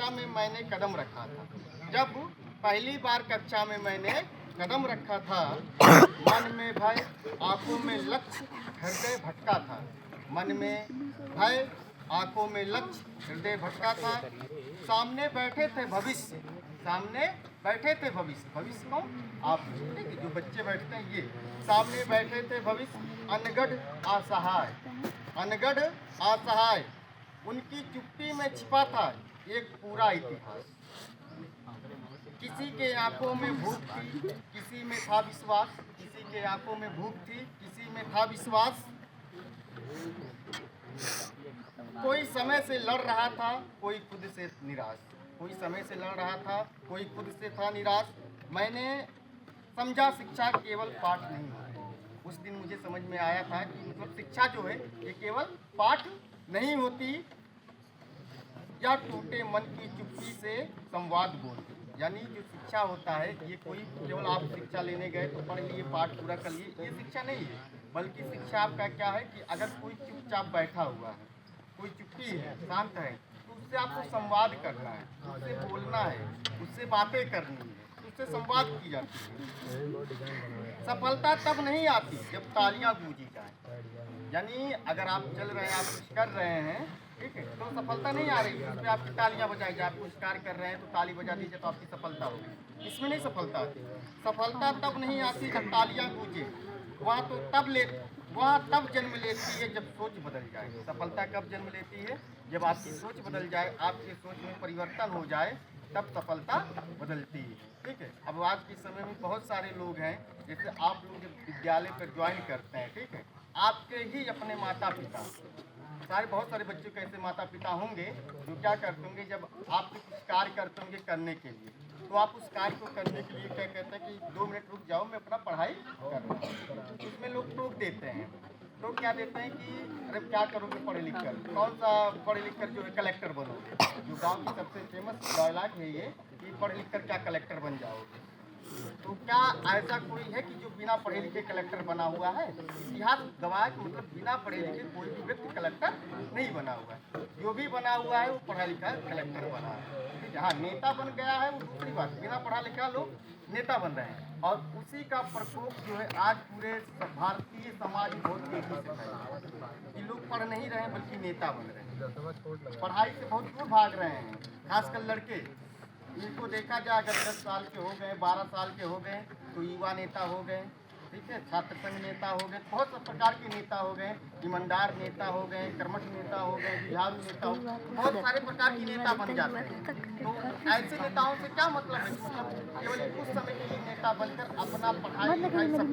कक्षा में मैंने कदम रखा था। जब पहली बार कक्षा में मैंने कदम रखा था, मन में भय, आंखों में लक्ष्य, हृदय भटका था। मन में भय, आंखों में लक्ष्य, हृदय भटका था। सामने बैठे थे भविष्य, सामने बैठे थे भविष्य। भविष्य कौन? आप, ठीक है, जो बच्चे बैठते हैं ये। सामने बैठे थे भविष्य, अनगढ़ असहाय, अनगढ़ असहाय। उनकी चुप्पी में छिपा था एक पूरा इतिहास। किसी के आंखों में भूख थी, किसी में था विश्वास। किसी के आंखों में भूख थी, किसी में था विश्वास। कोई समय से लड़ रहा था, कोई खुद से निराश। कोई समय से लड़ रहा था, कोई खुद से था निराश। मैंने समझा शिक्षा केवल पाठ नहीं होती। उस दिन मुझे समझ में आया था कि मतलब शिक्षा जो है ये केवल पाठ नहीं होती, या टूटे मन की चुप्पी से संवाद बोलती। यानी जो शिक्षा होता है ये कोई केवल आप शिक्षा लेने गए तो पढ़ लिए, पाठ पूरा कर लिए, ये शिक्षा नहीं है। बल्कि शिक्षा आपका क्या है कि अगर कोई चुपचाप बैठा हुआ है, कोई चुप्पी है, शांत है, तो उससे आपको संवाद करना है, उससे बोलना है, उससे बातें करनी है, उससे संवाद की जाती है। सफलता तब नहीं आती जब तालियां गूंजी जाए। यानी अगर आप चल रहे हैं, आप कुछ कर रहे हैं, ठीक है, तो सफलता नहीं आ रही, उसमें आपकी तालियां बजाई जाए। आप कुछ कार्य कर रहे हैं तो ताली बजा दीजिए तो आपकी सफलता होगी। इसमें नहीं सफलता आती। सफलता तब नहीं आती जब तालियां गूंजे। वह तो वह तब जन्म लेती है जब सोच बदल जाए। सफलता कब जन्म लेती है? जब आपकी सोच बदल जाए, आपकी सोच में परिवर्तन हो जाए, तब सफलता बदलती है। ठीक है। अब आज के समय में बहुत सारे लोग हैं, जैसे आप लोग जब विद्यालय पर ज्वाइन करते हैं, ठीक है, आपके ही अपने माता पिता, बहुत सारे बच्चों के ऐसे माता पिता होंगे जो क्या करते होंगे, जब आप कुछ कार्य करते होंगे करने के लिए, तो आप उस कार्य को करने के लिए क्या कहते हैं कि 2 मिनट रुक जाओ, मैं अपना पढ़ाई कर रहा हूँ। उसमें लोग टोक देते हैं। तो क्या देते हैं कि अरे क्या करोगे पढ़े लिख कर, कौन सा पढ़े लिख कर जो है कलेक्टर बनोगे। जो गांव की सबसे फेमस डायलॉग है ये कि पढ़ लिख कर क्या कलेक्टर बन जाओगे। तो क्या ऐसा कोई है कि जो बिना पढ़े लिखे कलेक्टर बना हुआ है? इतिहास गवाह है कि मतलब बिना पढ़े लिखे कोई भी व्यक्ति कलेक्टर नहीं बना हुआ है। जो भी बना हुआ है वो पढ़ा लिखा कलेक्टर बना है। जहाँ नेता बन गया है वो दूसरी बात, बिना पढ़ा लिखा लोग नेता बन रहे हैं। और उसी का प्रकोप जो है आज पूरे भारतीय समाज में बहुत तेजी से फैला है कि लोग पढ़ नहीं रहे हैं बल्कि नेता बन रहे हैं, पढ़ाई से बहुत दूर भाग रहे हैं। खासकर लड़के, इनको देखा जाए अगर 10 साल के हो गए, 12 साल के हो गए तो युवा नेता हो गए, ठीक है, छात्र संघ नेता हो गए, बहुत सब प्रकार के नेता हो गए, ईमानदार नेता हो गए, कर्मठ नेता हो गए, जुझारू नेता हो गए, बहुत सारे प्रकार के नेता बन जाते हैं। तो ऐसे नेताओं से क्या मतलब है? मतलब केवल कुछ समय के लिए नेता बनकर अपना पढ़ाई लिखाई सब